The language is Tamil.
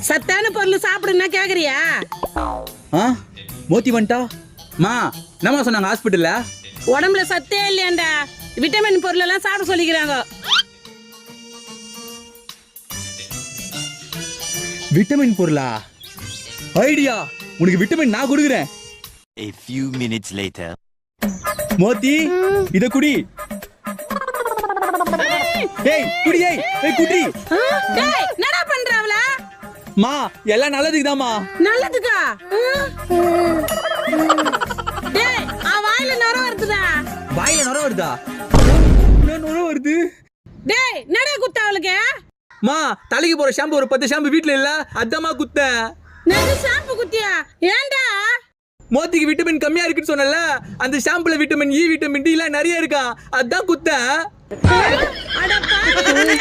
சத்தான பொருள் சாப்பிடுன்னா கேக்குறியா? மோத்தி வந்துட்டா மா என்னம்மா சொன்னாங்க ஹாஸ்பிட்டல்ல? உடம்புல சத்தே இல்லையாண்டா, விட்டமின் பொருள் எல்லாம் சாப்பிட சொல்லிக்கிறாங்க. விட்டமின் பொருளா? ஐடியா, உனக்கு விட்டமின் நான் கொடுக்குறேன். A few minutes later. மோத்தி இத குடி. ஏய் குடி. ஏய் குடி. டேய் என்னடா பண்றவள? மா எல்லாம் நல்லதுக்குதாம்மா. நல்லதுக்கா? டேய் வாயில நர வருதுடா. வாயில நர வருதா? நர வருது. டேய் என்னடா குத்த அவளுக்கு? மா தலைக்கு போற ஷாம்பு ஒரு 10 ஷாம்பு வீட்ல இல்ல, அதாம்மா குத்த. நான் ஷாம்பு குத்தியா? ஏன்டா? மோத்திக்கு விட்டமின் கம்மியா இருக்குன்னு சொன்னல, அந்த ஷாம்புல விட்டமின் இ, விட்டமின் டி எல்லாம் நிறைய இருக்கா, அதான் குத்த. அட பாவி.